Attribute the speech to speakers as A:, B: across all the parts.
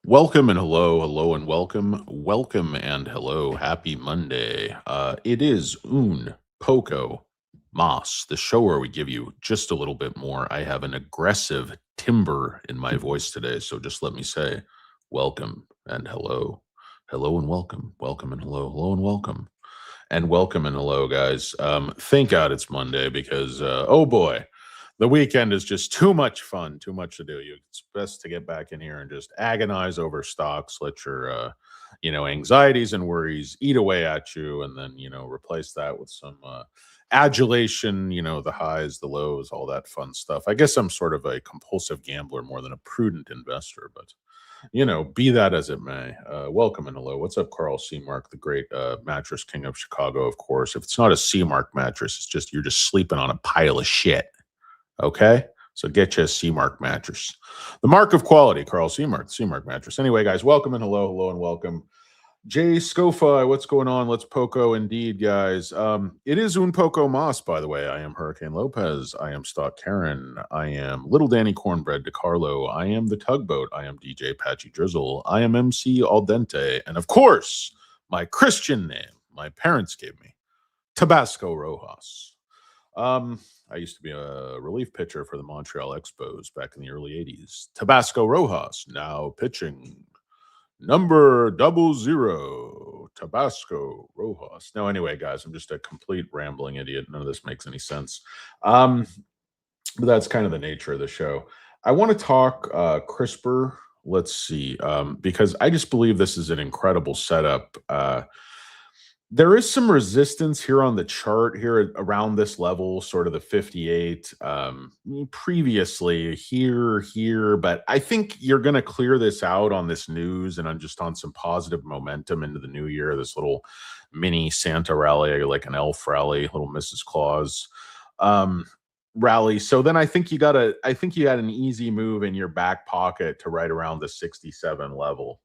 A: Welcome and hello, hello and welcome, welcome and hello. Happy Monday. It is Un Poco Mas, the show where we give you just a little bit more. I have an aggressive timbre in my voice today, so just let me say welcome and hello, hello and welcome and hello, hello and welcome and hello, guys. Thank God it's Monday because oh boy, the weekend is just too much fun, too much to do. It's best to get back in here and just agonize over stocks, let your anxieties and worries eat away at you, and then replace that with some adulation. The highs, the lows, all that fun stuff. I guess I'm sort of a compulsive gambler more than a prudent investor, but be that as it may. Welcome and hello. What's up, Carl Seamark, the great mattress king of Chicago, of course. If it's not a Seamark mattress, it's just you're just sleeping on a pile of shit. Okay? So get you a Seamark mattress. The mark of quality, Carl Seamark, Seamark mattress. Anyway, guys, welcome and hello, hello and welcome. Jay Scofi, what's going on? Let's Poco indeed, guys. It is Un Poco Mas, by the way. I am Hurricane Lopez. I am Stock Karen. I am Little Danny Cornbread DeCarlo. I am the Tugboat. I am DJ Patchy Drizzle. I am MC Al Dente. And of course, my Christian name, my parents gave me, Tabasco Rojas. I used to be a relief pitcher for the Montreal Expos back in the early 80s. Tabasco Rojas, now pitching number 00, Tabasco Rojas. No, anyway, guys, I'm just a complete rambling idiot. None of this makes any sense. But that's kind of the nature of the show. I want to talk CRISPR. Let's see, because I just believe this is an incredible setup. There is some resistance here on the chart here around this level, sort of the 58. Previously here, but I think you're going to clear this out on this news and on some positive momentum into the new year. This little mini Santa rally, like an elf rally, little Mrs. Claus rally. So then I think you had an easy move in your back pocket to right around the 67 level.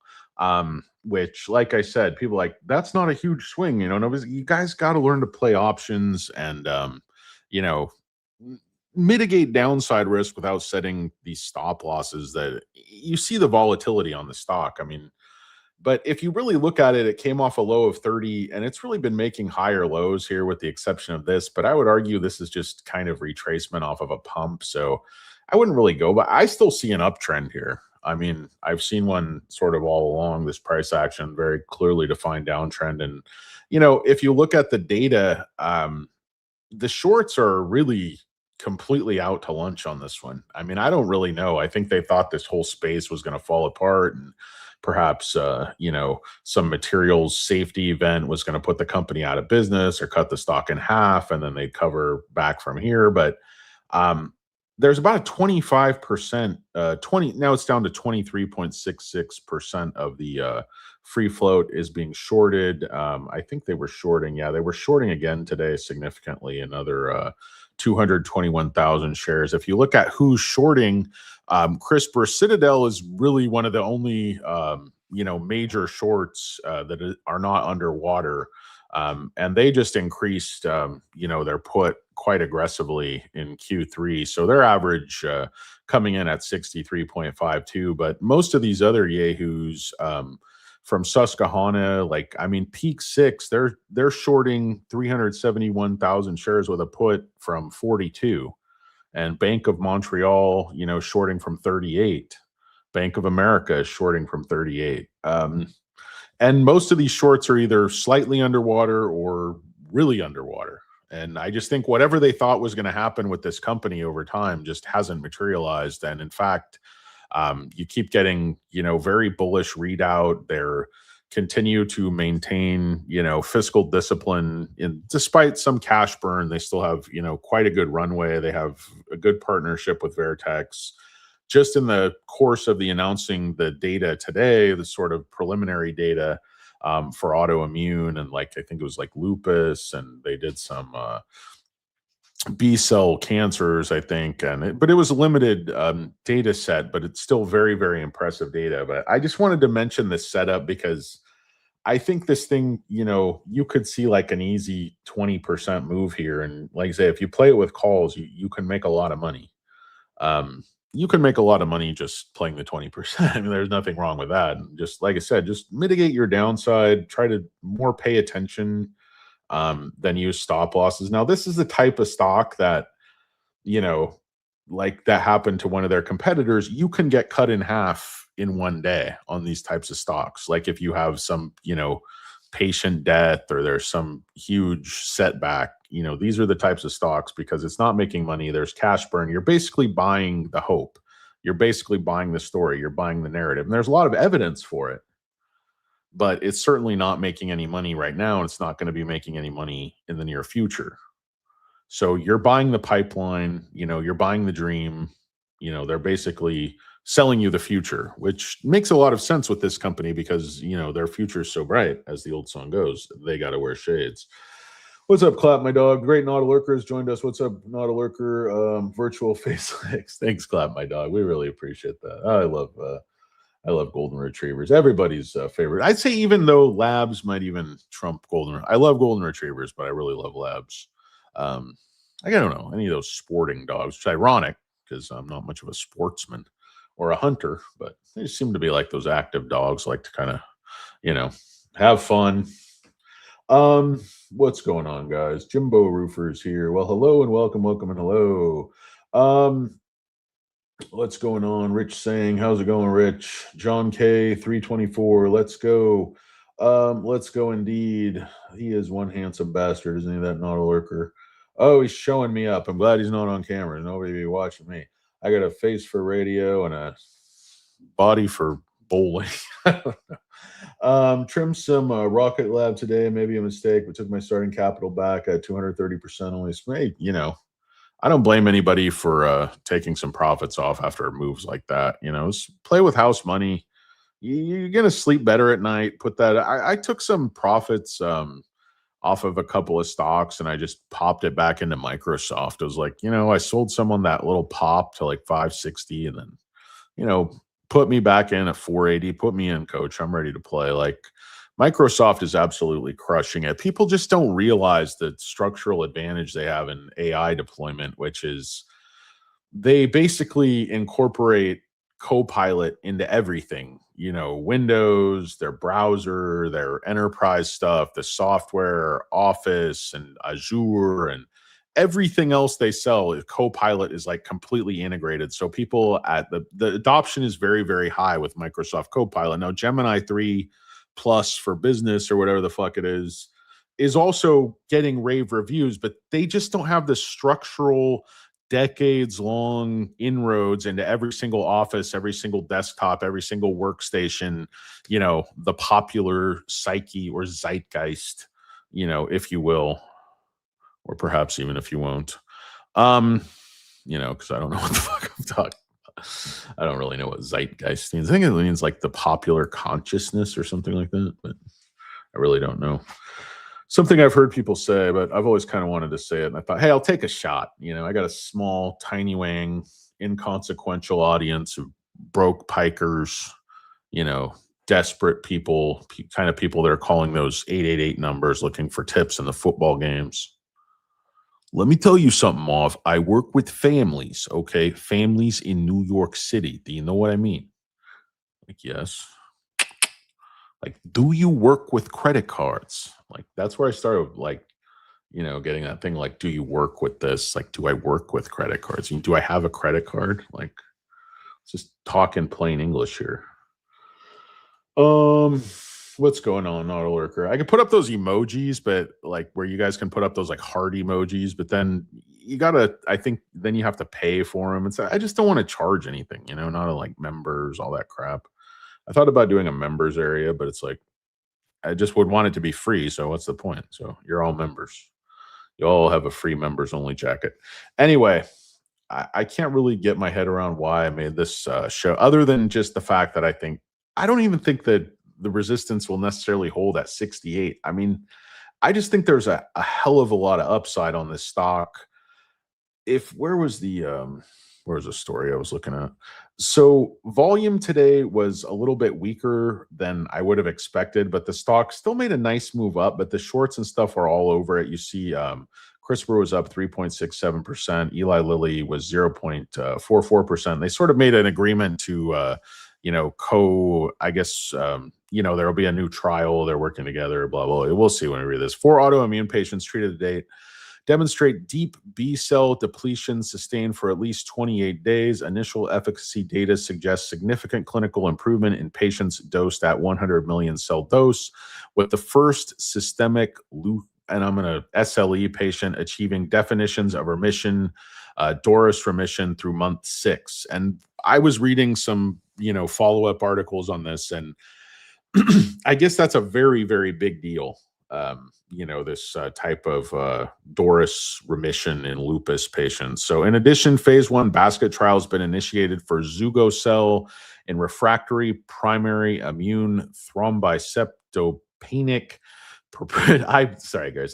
A: Which, like I said, people like that's not a huge swing. You guys got to learn to play options and you know mitigate downside risk without setting these stop losses. That you see the volatility on the stock. I mean, but if you really look at it, it came off a low of 30, and it's really been making higher lows here, with the exception of this. But I would argue this is just kind of retracement off of a pump. So I wouldn't really go, but I still see an uptrend here. I mean, I've seen one sort of all along, this price action, very clearly defined downtrend. And, if you look at the data, the shorts are really completely out to lunch on this one. I mean, I don't really know. I think they thought this whole space was going to fall apart, and perhaps, some materials safety event was going to put the company out of business or cut the stock in half, and then they'd cover back from here. But, there's about a 25%, 20, now it's down to 23.66% of the free float is being shorted. I think they were shorting, yeah, they were shorting again today significantly, another 221,000 shares. If you look at who's shorting, CRISPR, Citadel is really one of the only, major shorts that are not underwater. And they just increased, their put quite aggressively in Q3. So their average coming in at 63.52. But most of these other yahoos from Susquehanna, Peak Six, they're shorting 371,000 shares with a put from 42. And Bank of Montreal, shorting from 38. Bank of America is shorting from 38. And most of these shorts are either slightly underwater or really underwater. And I just think whatever they thought was going to happen with this company over time just hasn't materialized. And in fact, you keep getting, very bullish readout. They're continue to maintain, fiscal discipline. Despite some cash burn, they still have, quite a good runway. They have a good partnership with Vertex. Just in the course of the announcing the data today, the sort of preliminary data for autoimmune and I think it was like lupus, and they did some B cell cancers, I think, but it was a limited data set, but it's still very, very impressive data. But I just wanted to mention this setup because I think this thing, you could see like an easy 20% move here, and like I say, if you play it with calls, you can make a lot of money. you can make a lot of money just playing the 20%. I mean, there's nothing wrong with that. And just like I said, just mitigate your downside, try to more pay attention than use stop losses. Now, this is the type of stock that, you know, like that happened to one of their competitors, you can get cut in half in one day on these types of stocks. Like if you have some, patient death or there's some huge setback, these are the types of stocks because it's not making money. There's cash burn. You're basically buying the hope. You're basically buying the story. You're buying the narrative. And there's a lot of evidence for it, but it's certainly not making any money right now. And it's not going to be making any money in the near future. So you're buying the pipeline, you're buying the dream, they're basically selling you the future, which makes a lot of sense with this company because, their future is so bright, as the old song goes. They got to wear shades. What's up, Clap, my dog? Great Naughty Lurker has joined us. What's up, Naughty Lurker? Virtual face licks. Thanks, Clap, my dog. We really appreciate that. I love golden retrievers. Everybody's favorite. I'd say even though labs might even trump golden. I love golden retrievers, but I really love labs. I don't know any of those sporting dogs. It's ironic because I'm not much of a sportsman or a hunter, but they just seem to be like those active dogs, like to kind of, have fun. What's going on, guys? Jimbo Roofers here. Well, hello and welcome, and hello. What's going on? Rich saying, how's it going, Rich? John K 324. Let's go. Let's go indeed. He is one handsome bastard, isn't he? That not a lurker. Oh, he's showing me up. I'm glad he's not on camera. Nobody be watching me. I got a face for radio and a body for bowling. Trimmed some Rocket Lab today. Maybe a mistake, but took my starting capital back at 230% only. Hey, I don't blame anybody for taking some profits off after moves like that. Play with house money. You're going to sleep better at night. Put that. I took some profits off of a couple of stocks and I just popped it back into Microsoft. I was like, I sold someone that little pop to like 560 and then, put me back in at 480, put me in, coach. I'm ready to play. Like Microsoft is absolutely crushing it. People just don't realize the structural advantage they have in AI deployment, which is they basically incorporate Copilot into everything, Windows, their browser, their enterprise stuff, the software, Office and Azure and everything else they sell. Copilot is like completely integrated. So people at the adoption is very, very high with Microsoft Copilot. Now, Gemini 3 Plus for business or whatever the fuck it is also getting rave reviews, but they just don't have the structural decades-long inroads into every single office, every single desktop, every single workstation, the popular psyche or zeitgeist, if you will, or perhaps even if you won't, because I don't know what the fuck I'm talking about. I don't really know what zeitgeist means. I think it means like the popular consciousness or something like that, but I really don't know. Something I've heard people say, but I've always kind of wanted to say it. And I thought, hey, I'll take a shot. I got a small, tiny wang, inconsequential audience of broke pikers, desperate people, kind of people that are calling those 888 numbers looking for tips in the football games. Let me tell you something, Marv. I work with families, okay? Families in New York City. Do you know what I mean? Like, yes. Like, do you work with credit cards? Like, that's where I started, like, getting that thing, like, do you work with this? Like, do I work with credit cards? Do I have a credit card? Like, just talk in plain English here. What's going on, Auto Lurker? I can put up those emojis, but like where you guys can put up those like heart emojis, but then you gotta, I think then you have to pay for them. And so I just don't want to charge anything, not like members, all that crap. I thought about doing a members area, but it's like, I just would want it to be free. So what's the point? So you're all members. You all have a free members only jacket. Anyway, I can't really get my head around why I made this show, other than just the fact that I don't even think that the resistance will necessarily hold at 68. I mean, I just think there's a hell of a lot of upside on this stock. Where was the story I was looking at? So volume today was a little bit weaker than I would have expected, but the stock still made a nice move up, but the shorts and stuff are all over it. You see CRISPR was up 3.67%. Eli Lilly was 0.44%. They sort of made an agreement to, I guess, there will be a new trial. They're working together, blah, blah. We'll see when we read this. 4 autoimmune patients treated to date demonstrate deep B cell depletion sustained for at least 28 days. Initial efficacy data suggests significant clinical improvement in patients dosed at 100 million cell dose, with the first systemic and I'm going to SLE patient achieving definitions of remission, DORIS remission through month 6. And I was reading some, follow-up articles on this, and I guess that's a very, very big deal. This type of DORIS remission in lupus patients. So in addition, phase 1 basket trial has been initiated for Zugocel in refractory primary immune thrombocytopenic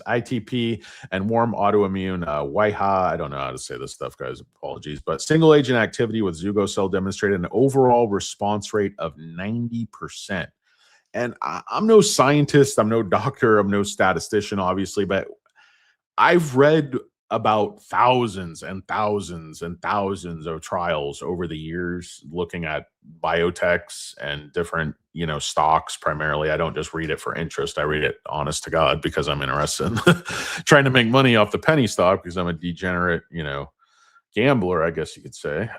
A: ITP and warm autoimmune WIHA. I don't know how to say this stuff, guys. Apologies. But single agent activity with Zugocel demonstrated an overall response rate of 90%. And I'm no scientist, I'm no doctor, I'm no statistician, obviously, but I've read about thousands and thousands and thousands of trials over the years looking at biotechs and different, stocks primarily. I don't just read it for interest. I read it honest to God because I'm interested in trying to make money off the penny stock because I'm a degenerate, gambler, I guess you could say.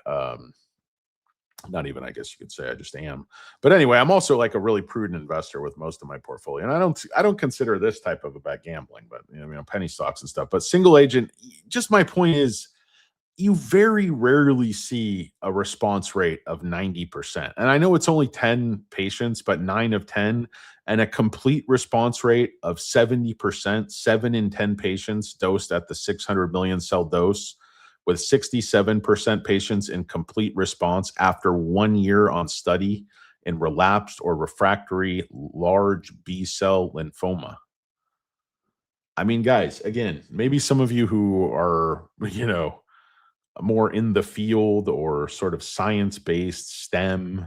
A: Not even, I guess you could say, I just am. But anyway, I'm also like a really prudent investor with most of my portfolio. And I don't consider this type of about gambling, but penny stocks and stuff. But single agent, just my point is, you very rarely see a response rate of 90%. And I know it's only 10 patients, but 9 of 10, and a complete response rate of 70%, 7 in 10 patients dosed at the 600 million cell dose, with 67% patients in complete response after 1 year on study in relapsed or refractory large B-cell lymphoma. I mean, guys, again, maybe some of you who are, more in the field or sort of science-based STEM,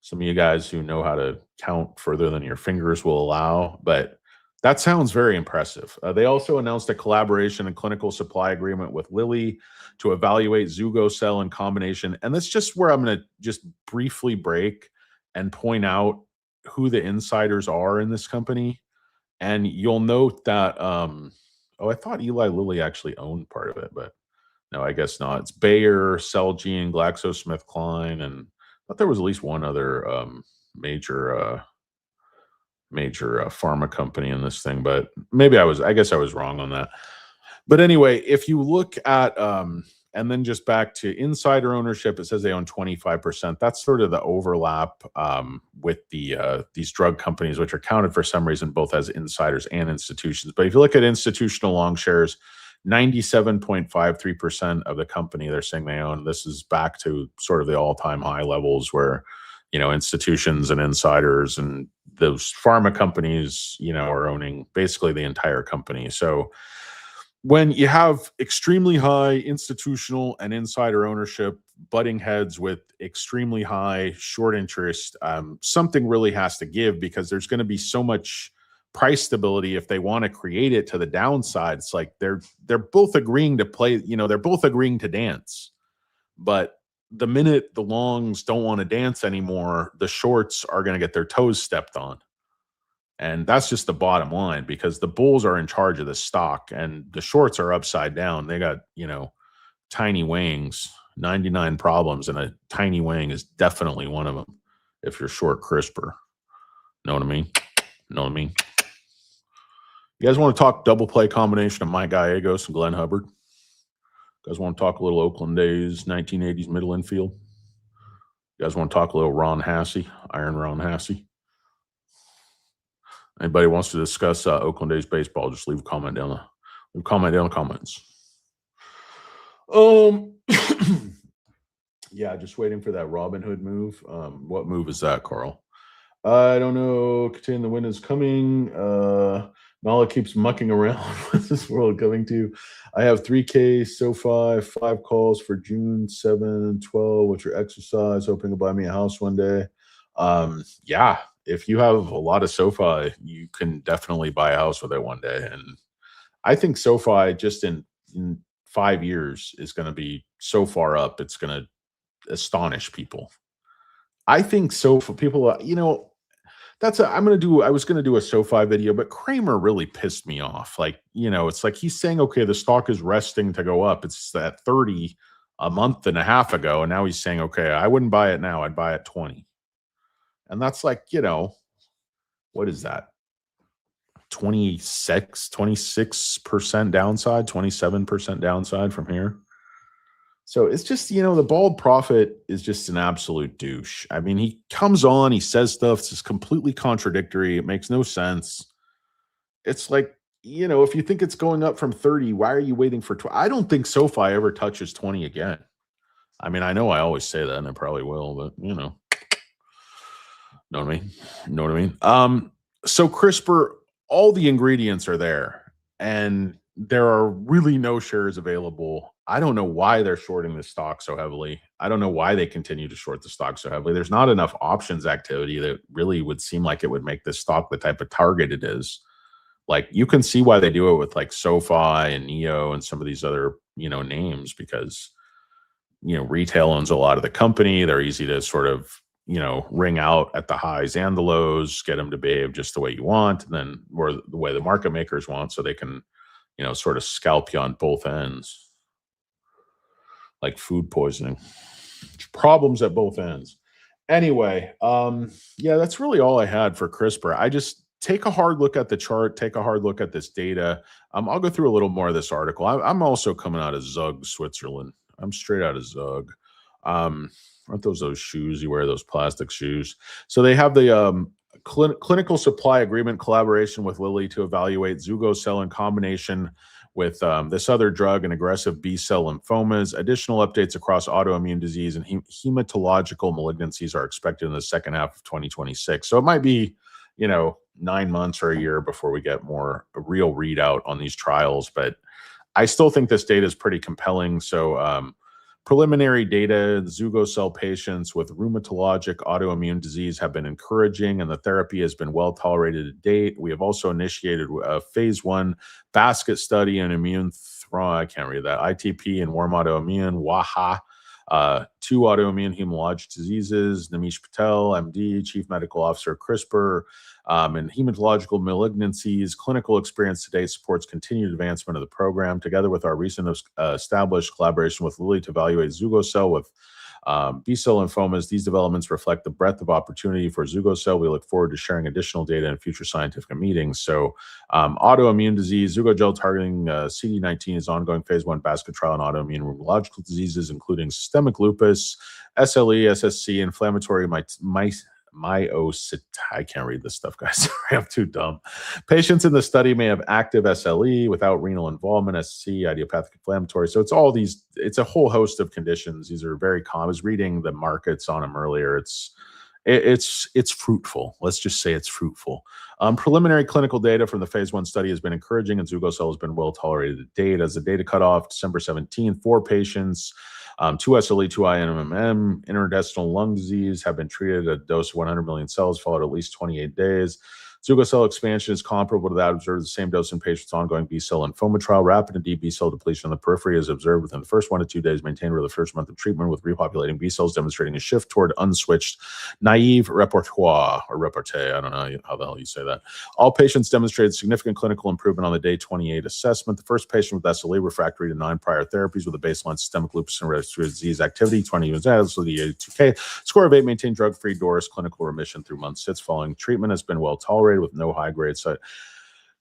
A: some of you guys who know how to count further than your fingers will allow, but that sounds very impressive. They also announced a collaboration and clinical supply agreement with Lilly to evaluate Zugocel in combination. And that's just where I'm going to just briefly break and point out who the insiders are in this company. And you'll note that, I thought Eli Lilly actually owned part of it, but no, I guess not. It's Bayer, Celgene, GlaxoSmithKline, and I thought there was at least one other major pharma company in this thing, but maybe I guess I was wrong on that. But anyway, if you look at, and then just back to insider ownership, it says they own 25%. That's sort of the overlap with these drug companies, which are counted for some reason both as insiders and institutions. But if you look at institutional long shares, 97.53% of the company they're saying they own. This is back to sort of the all-time high levels where, institutions and insiders and those pharma companies, are owning basically the entire company. So when you have extremely high institutional and insider ownership butting heads with extremely high short interest, something really has to give, because there's going to be so much price stability if they want to create it to the downside. It's like they're both agreeing to play, they're both agreeing to dance. But the minute the longs don't want to dance anymore, the shorts are going to get their toes stepped on. And that's just the bottom line, because the bulls are in charge of the stock and the shorts are upside down. They got, tiny wangs, 99 problems, and a tiny wang is definitely one of them if you're short CRISPR. Know what I mean? Know what I mean? You guys want to talk double play combination of Mike Gallegos and Glenn Hubbard? You guys want to talk a little Oakland days, 1980s middle infield? You guys want to talk a little Ron Hassey, Iron Ron Hassey? Anybody wants to discuss Oakland days baseball, just leave a comment down the comments. Yeah, just waiting for that Robin Hood move. What move is that, Carl? I don't know. Contain the wind is coming. Nala keeps mucking around. What's this world coming to? I have 3K SoFi, 5 calls for June 7, 12, which are exercise, hoping to buy me a house one day. Yeah, if you have a lot of SoFi, you can definitely buy a house with it one day. And I think SoFi just in 5 years is going to be so far up, it's going to astonish people. I think so for people, I was gonna do a SoFi video, but Kramer really pissed me off. Like, it's like he's saying, okay, the stock is resting to go up. It's at 30 a month and a half ago, and now he's saying, okay, I wouldn't buy it now, I'd buy it 20. And that's like, what is that? 26% downside, 27% downside from here. So it's just, the bald prophet is just an absolute douche. I mean, he comes on, he says stuff, it's just completely contradictory. It makes no sense. It's like, if you think it's going up from 30, why are you waiting for 20? I don't think SoFi ever touches 20 again. I mean, I know I always say that, and it probably will, but know what I mean? Know what I mean? So CRISPR, all the ingredients are there, and there are really no shares available. I don't know why they're shorting the stock so heavily. I don't know why they continue to short the stock so heavily. There's not enough options activity that really would seem like it would make this stock the type of target it is. Like, you can see why they do it with like SoFi and Neo and some of these other, names, because, retail owns a lot of the company. They're easy to sort of, ring out at the highs and the lows, get them to behave just the way you want, and then or the way the market makers want, so they can, sort of scalp you on both ends, like food poisoning. Problems at both ends. Anyway, yeah, that's really all I had for CRISPR. I just take a hard look at the chart, take a hard look at this data. I'll go through a little more of this article. I'm also coming out of Zug, Switzerland. I'm straight out of Zug. Aren't those shoes you wear, those plastic shoes? So they have the clinical supply agreement collaboration with Lilly to evaluate Zugocel in combination with this other drug and aggressive B-cell lymphomas. Additional updates across autoimmune disease and hematological malignancies are expected in the second half of 2026. So it might be, 9 months or a year before we get a real readout on these trials. But I still think this data is pretty compelling. So preliminary data, Zugocel patients with rheumatologic autoimmune disease have been encouraging, and the therapy has been well tolerated to date. We have also initiated a phase 1 basket study in I can't read that, ITP and warm autoimmune, WAHA, 2 autoimmune hematologic diseases. Nimish Patel, MD, Chief Medical Officer of CRISPR, and hematological malignancies. Clinical experience to date supports continued advancement of the program. Together with our recent established collaboration with Lilly to evaluate Zugocel with B-cell lymphomas, these developments reflect the breadth of opportunity for Zugocel. We look forward to sharing additional data in future scientific meetings. So autoimmune disease, Zugocel targeting CD19 is ongoing phase 1 basket trial in autoimmune rheumatological diseases, including systemic lupus, SLE, SSC, inflammatory myositis. I can't read this stuff, guys. Sorry, I'm too dumb. Patients in the study may have active SLE without renal involvement, SC, idiopathic inflammatory. So it's a whole host of conditions. These are very common. I was reading the markets on them earlier. It's fruitful. Let's just say it's fruitful. Preliminary clinical data from the phase 1 study has been encouraging, and Zugocel has been well tolerated to date. As the data cutoff December 17th, 4 patients, 2 SLE, 2 IMMM, interstitial lung disease, have been treated at a dose of 100 million cells, followed at least 28 days. Zugocel expansion is comparable to that observed the same dose in patients ongoing B-cell lymphoma trial. Rapid and deep B-cell depletion on the periphery is observed within the first 1 to 2 days, maintained over the first month of treatment, with repopulating B-cells demonstrating a shift toward unswitched naive repertoire or repartee. I don't know how the hell you say that. All patients demonstrated significant clinical improvement on the day 28 assessment. The first patient with SLE refractory to 9 prior therapies with a baseline systemic lupus and respiratory disease activity, 20 units, the 82K. Score of 8, maintained drug-free DORIS clinical remission through month 6 following treatment, has been well tolerated with no high-grade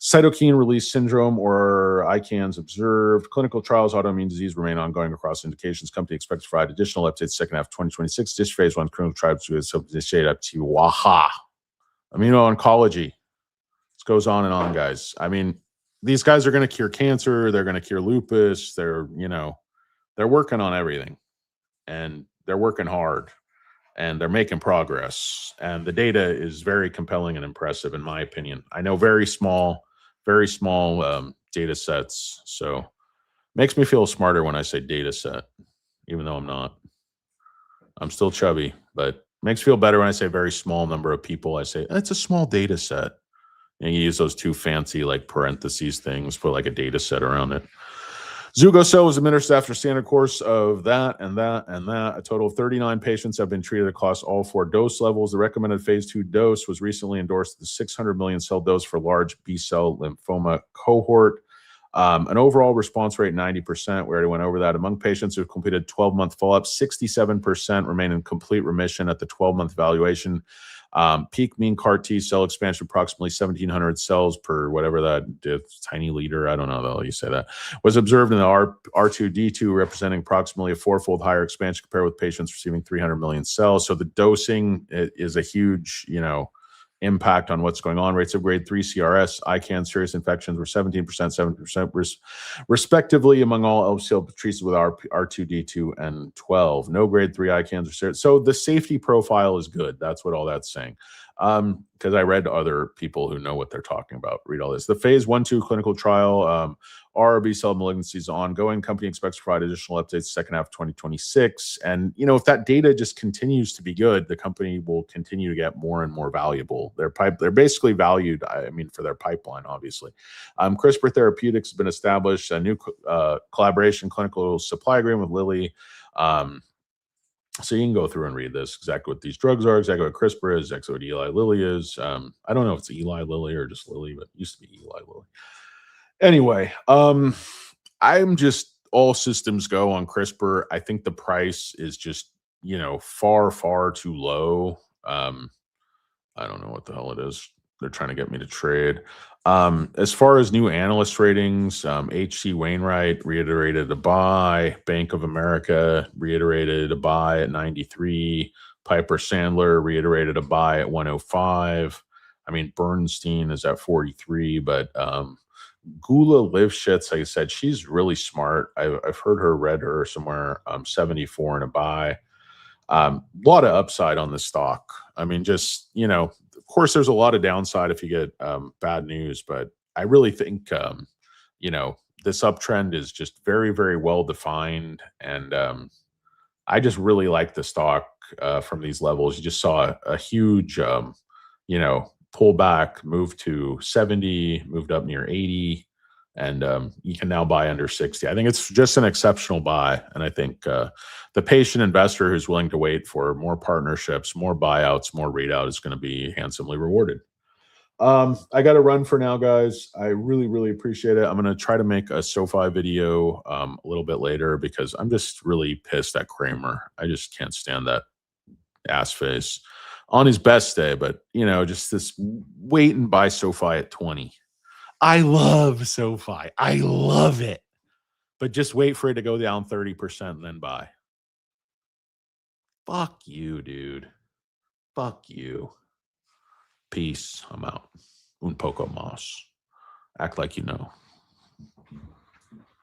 A: cytokine release syndrome or ICANS observed. Clinical trials, autoimmune disease remain ongoing across indications. Company expects to provide additional updates second half of 2026. This phase 1 clinical trials will initiate up to WAHA. Immuno-oncology. This goes on and on, guys. I mean, these guys are going to cure cancer. They're going to cure lupus. They're working on everything, and they're working hard, and they're making progress. And the data is very compelling and impressive, in my opinion. I know very small data sets. So makes me feel smarter when I say data set, even though I'm not. I'm still chubby, but makes me feel better when I say very small number of people. I say, it's a small data set. And you use those two fancy like parentheses things, put like a data set around it. Zugocel was administered after standard course of that and that and that. A total of 39 patients have been treated across all 4 dose levels. The recommended phase 2 dose was recently endorsed, the 600 million cell dose for large B-cell lymphoma cohort. An overall response rate, 90%. We already went over that. Among patients who completed 12-month follow-up, 67% remain in complete remission at the 12-month evaluation. Peak mean CAR T cell expansion, approximately 1,700 cells per whatever that tiny liter, I don't know how you say that, was observed in the R2D2, representing approximately a 4-fold higher expansion compared with patients receiving 300 million cells. So the dosing is a huge, impact on what's going on. Rates of grade 3 CRS, ICANS, serious infections were 17%, 7% respectively among all LCL treated with R2D2 and 12. No grade 3 ICANS or serious. So the safety profile is good. That's what all that's saying. Because I read other people who know what they're talking about. Read all this. The phase 1/2 clinical trial, RB cell malignancy is ongoing. Company expects to provide additional updates second half of 2026. And, if that data just continues to be good, the company will continue to get more and more valuable. They're basically valued, for their pipeline, obviously. CRISPR Therapeutics has been established, a new collaboration clinical supply agreement with Lilly. So you can go through and read this, exactly what these drugs are, exactly what CRISPR is, exactly what Eli Lilly is. I don't know if it's Eli Lilly or just Lilly, but it used to be Eli Lilly. Anyway, I'm just all systems go on CRISPR. I think the price is just, far, far too low. I don't know what the hell it is. They're trying to get me to trade. As far as new analyst ratings, HC Wainwright reiterated a buy. Bank of America reiterated a buy at 93. Piper Sandler reiterated a buy at 105. Bernstein is at 43, but Gula Lifshitz, like I said, she's really smart. I've read her somewhere 74 and a buy. A lot of upside on the stock. Of course, there's a lot of downside if you get bad news, but I really think, this uptrend is just very, very well defined. And I just really like the stock from these levels. You just saw a huge, pullback, move to 70, moved up near 80. And you can now buy under 60. I think it's just an exceptional buy. And I think the patient investor who's willing to wait for more partnerships, more buyouts, more readout is going to be handsomely rewarded. I got to run for now, guys. I really, really appreciate it. I'm going to try to make a SoFi video a little bit later because I'm just really pissed at Kramer. I just can't stand that ass face on his best day. But, just this wait and buy SoFi at 20. I love SoFi. I love it. But just wait for it to go down 30% and then buy. Fuck you, dude. Fuck you. Peace. I'm out. Un poco más. Act like you know.